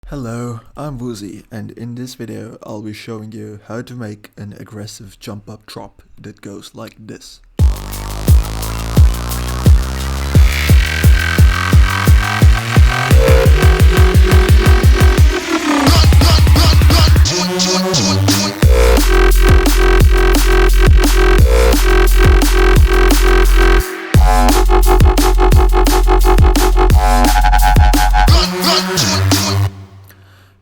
Hello, I'm Woozy, and in this video I'll be showing you how to make an aggressive jump up drop that goes like this.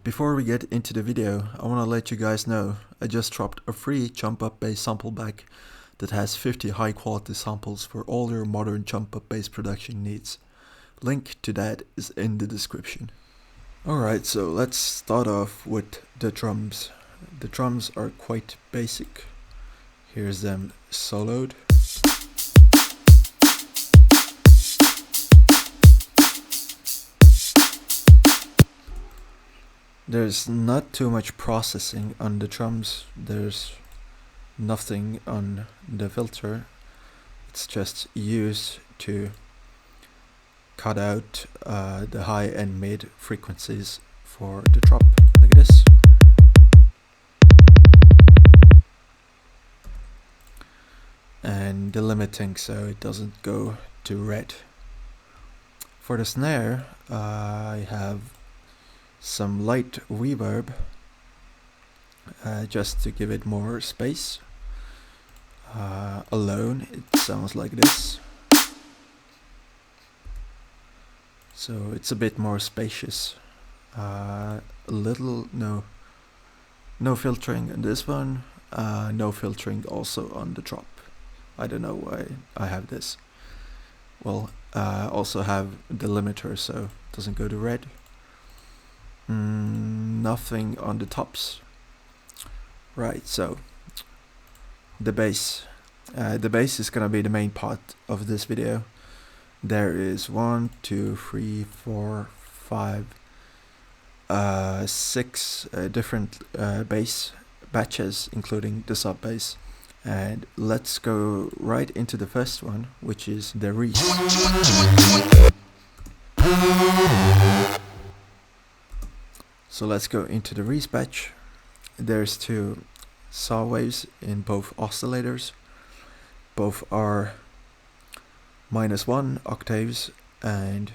Before we get into the video, I want to let you guys know I just dropped a free jump up bass sample pack that has 50 high quality samples for all your modern jump up bass production needs. Link to that is in the description. Alright, so let's start off with the drums. The drums are quite basic. Here's them soloed. There's not too much processing on the drums, there's nothing on the filter, it's just used to cut out the high and mid frequencies for the drop, like this. And delimiting so it doesn't go to red. For the snare, I have some light reverb just to give it more space. Alone it sounds like this, so it's a bit more spacious. No filtering on this one, no filtering also on the drop. I don't know why I have this. Well, also have the limiter so it doesn't go to red. Nothing on the tops. Right, so the bass. The bass is gonna be the main part of this video. There is 1, 2, 3, 4, 5, 6 different bass batches, including the sub bass. And let's go right into the first one, which is the reach. So let's go into the reese batch. There's 2 saw waves in both oscillators. Both are -1 octaves, and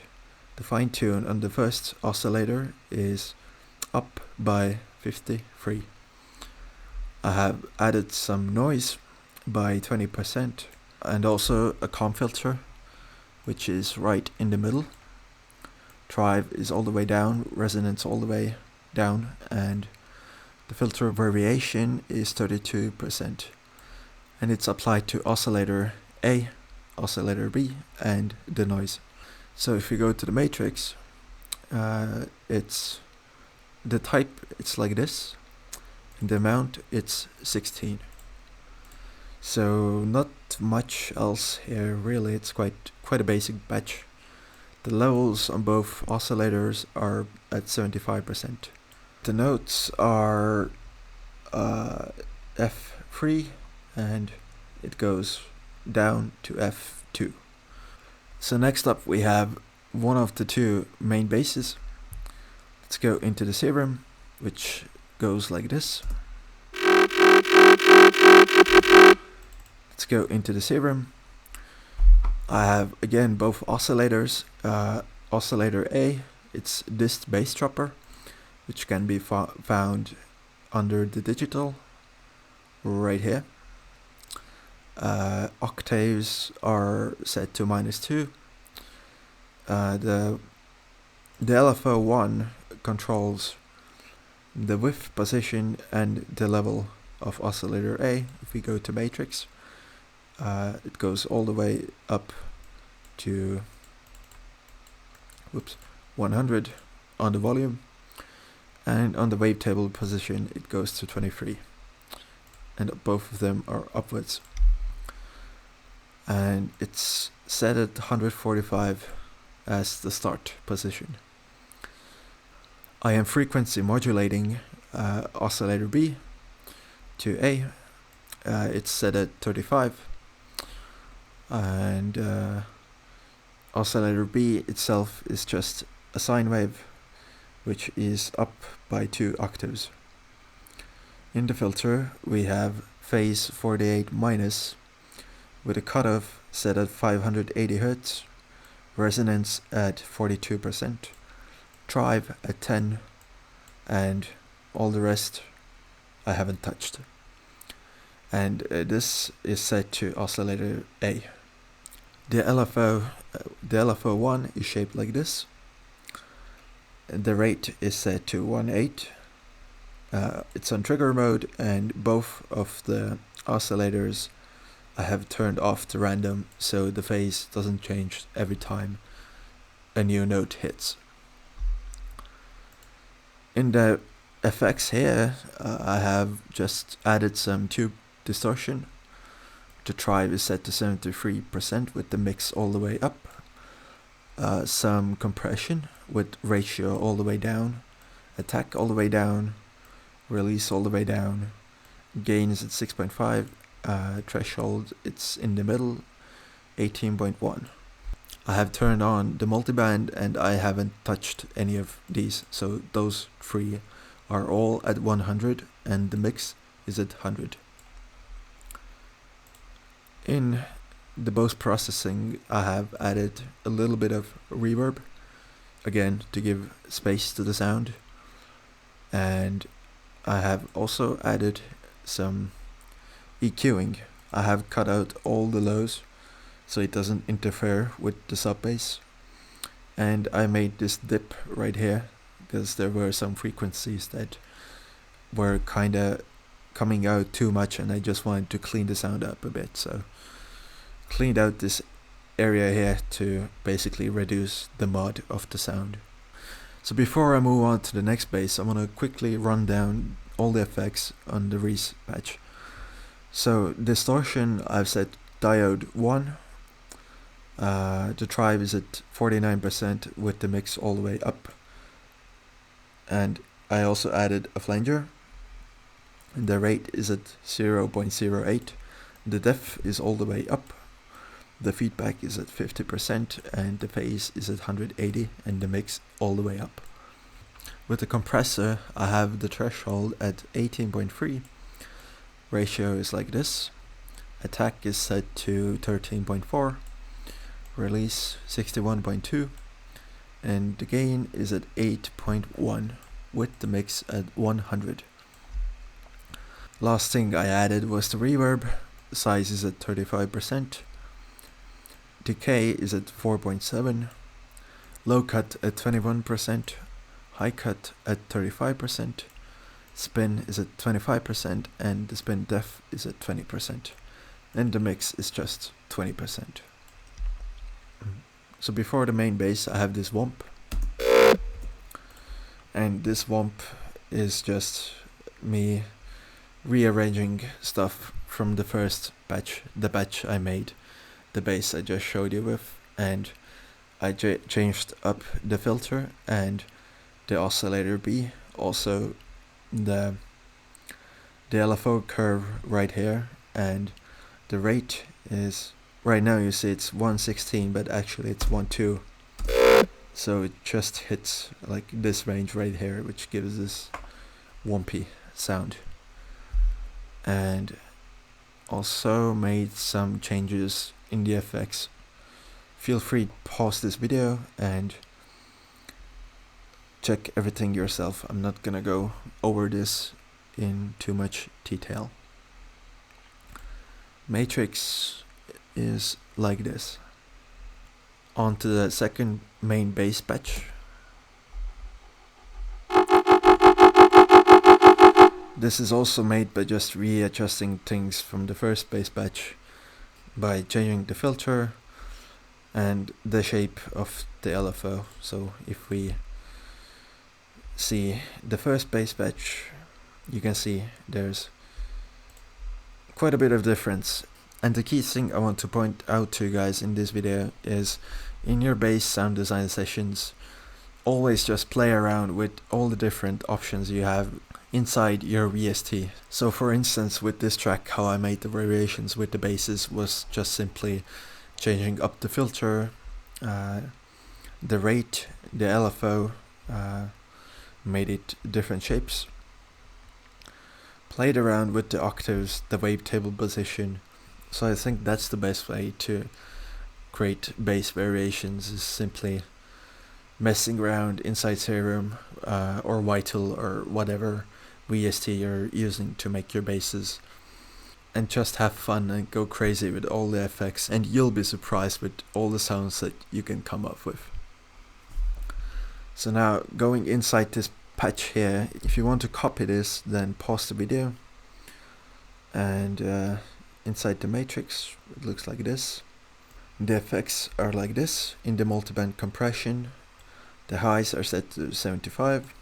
the fine tune on the first oscillator is up by 53. I have added some noise by 20% and also a calm filter, which is right in the middle. Drive is all the way down, resonance all the way down, and the filter variation is 32%, and it's applied to oscillator A, oscillator B, and the noise. So if you go to the matrix, it's the type, it's like this, and the amount, it's 16. So not much else here really, it's quite a basic batch. The levels on both oscillators are at 75%. The notes are F3 and it goes down to F2. So next up we have one of the 2 main basses. Let's go into the serum, which goes like this. Let's go into the serum. I have again both oscillators. Oscillator A, it's this bass dropper, which can be found under the digital right here. Octaves are set to -2. The LFO1 controls the width, position, and the level of oscillator A. If we go to matrix, it goes all the way up to 100 on the volume, and on the wavetable position it goes to 23, and both of them are upwards, and it's set at 145 as the start position. I am frequency modulating oscillator B to A. It's set at 35, and oscillator B itself is just a sine wave which is up by 2 octaves. In the filter we have phase 48 minus with a cutoff set at 580 Hz, resonance at 42%, drive at 10, and all the rest I haven't touched. And this is set to oscillator A. The LFO1 is shaped like this. The rate is set to 1/8. It's on trigger mode, and both of the oscillators I have turned off to random, so the phase doesn't change every time a new note hits. In the effects here, I have just added some tube distortion. The drive is set to 73% with the mix all the way up. Some compression with ratio all the way down, attack all the way down, release all the way down, gain is at 6.5, threshold it's in the middle, 18.1. I have turned on the multiband and I haven't touched any of these, so those three are all at 100 and the mix is at 100. In the post processing I have added a little bit of reverb, again to give space to the sound, and I have also added some EQing. I have cut out all the lows so it doesn't interfere with the sub bass, and I made this dip right here because there were some frequencies that were kinda coming out too much and I just wanted to clean the sound up a bit, so cleaned out this area here to basically reduce the mod of the sound. So before I move on to the next bass, I'm gonna quickly run down all the effects on the Reese patch. So distortion I've set diode 1, the drive is at 49% with the mix all the way up, and I also added a flanger, and the rate is at 0.08, the depth is all the way up, the feedback is at 50%, and the phase is at 180, and the mix all the way up. With the compressor I have the threshold at 18.3, ratio is like this, attack is set to 13.4, release 61.2, and the gain is at 8.1 with the mix at 100. Last thing I added was the reverb, size is at 35%, decay is at 4.7, low cut at 21%, high cut at 35%, spin is at 25%, and the spin depth is at 20%, and the mix is just 20%. So before the main bass I have this womp, and this womp is just me rearranging stuff from the first batch, the batch I made, the bass I just showed you with, and I changed up the filter and the oscillator B, also the LFO curve right here, and the rate is, right now you see it's 116 but actually it's 1.2, so it just hits like this range right here, which gives this wompy sound. And also made some changes in the effects. Feel free to pause this video and check everything yourself. I'm not gonna go over this in too much detail. Matrix is like this. On to the second main bass patch. This is also made by just readjusting things from the first bass patch by changing the filter and the shape of the LFO. So if we see the first bass patch, you can see there's quite a bit of difference. And the key thing I want to point out to you guys in this video is, in your bass sound design sessions, always just play around with all the different options you have inside your VST. So for instance, with this track, how I made the variations with the basses was just simply changing up the filter, the rate, the LFO, made it different shapes, played around with the octaves, the wavetable position. So I think that's the best way to create bass variations, is simply messing around inside Serum or Vital or whatever VST you're using to make your basses, and just have fun and go crazy with all the effects, and you'll be surprised with all the sounds that you can come up with. So now going inside this patch here, if you want to copy this, then pause the video, and inside the matrix it looks like this. The effects are like this in the multiband compression. The highs are set to 75,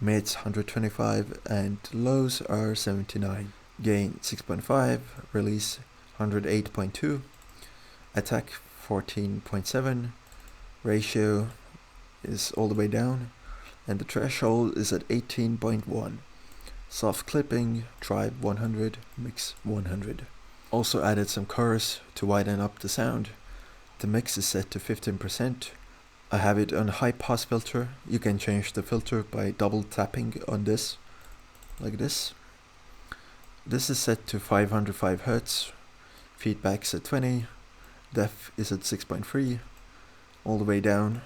mids 125, and lows are 79. Gain 6.5, release 108.2, attack 14.7, ratio is all the way down, and the threshold is at 18.1. Soft clipping, drive 100, mix 100. Also added some chorus to widen up the sound. The mix is set to 15%. I have it on high pass filter. You can change the filter by double tapping on this, like this. This is set to 505 Hz. Feedback's at 20. Def is at 6.3, all the way down,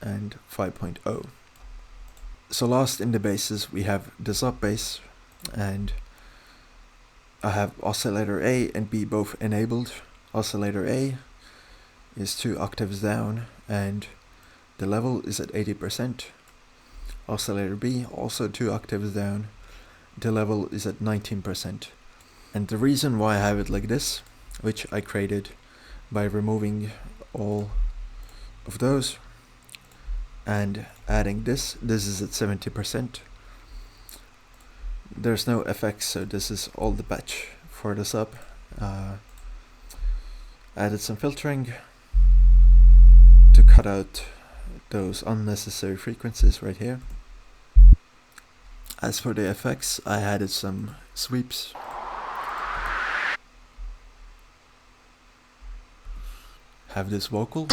and 5.0. So last in the basses we have the sub bass, and I have oscillator A and B both enabled. Oscillator A is 2 octaves down and the level is at 80%. Oscillator B also 2 octaves down, the level is at 19%. And the reason why I have it like this, which I created by removing all of those and adding this is at 70%. There's no effects, so this is all the patch for the sub. Added some filtering to cut out those unnecessary frequencies right here. As for the effects, I added some sweeps. Have this vocal,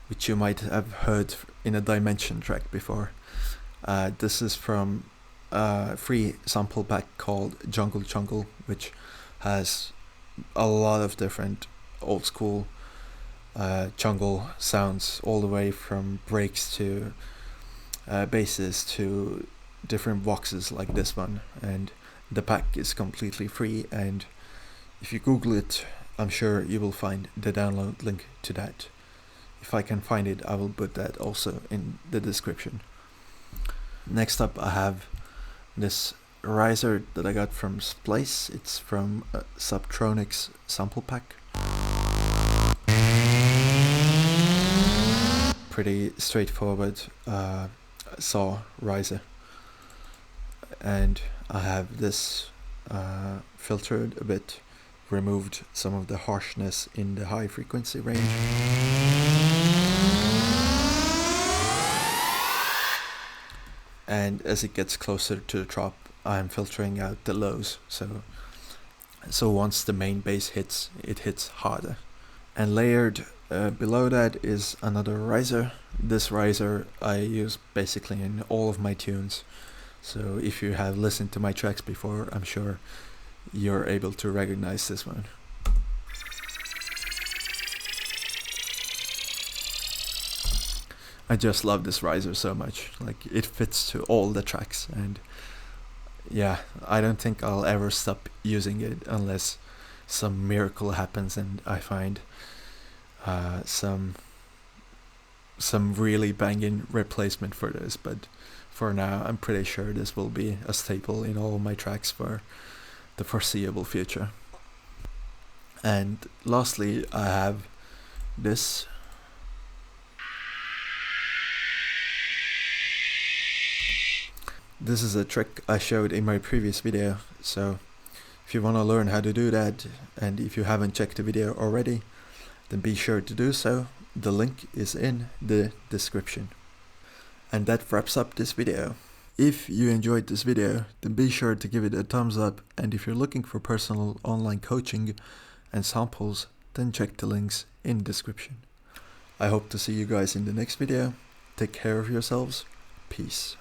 which you might have heard in a Dimension track before. This is from a free sample pack called Jungle Jungle, which has a lot of different old school jungle sounds, all the way from breaks to basses to different voxes like this one. And the pack is completely free, and if you Google it, I'm sure you will find the download link to that. If I can find it, I will put that also in the description. Next up I have this riser that I got from Splice. It's from Subtronics sample pack. Pretty straightforward saw riser. And I have this filtered a bit, removed some of the harshness in the high frequency range. And as it gets closer to the drop, I'm filtering out the lows, so once the main bass hits, it hits harder. And layered below that is another riser. This riser I use basically in all of my tunes, so if you have listened to my tracks before, I'm sure you're able to recognize this one. I just love this riser so much, like it fits to all the tracks, and yeah, I don't think I'll ever stop using it unless some miracle happens and I find some really banging replacement for this, but for now I'm pretty sure this will be a staple in all my tracks for the foreseeable future. And lastly I have this. This is a trick I showed in my previous video, so if you want to learn how to do that, and if you haven't checked the video already, then be sure to do so. The link is in the description. And that wraps up this video. If you enjoyed this video, then be sure to give it a thumbs up, and if you're looking for personal online coaching and samples, then check the links in the description. I hope to see you guys in the next video. Take care of yourselves. Peace.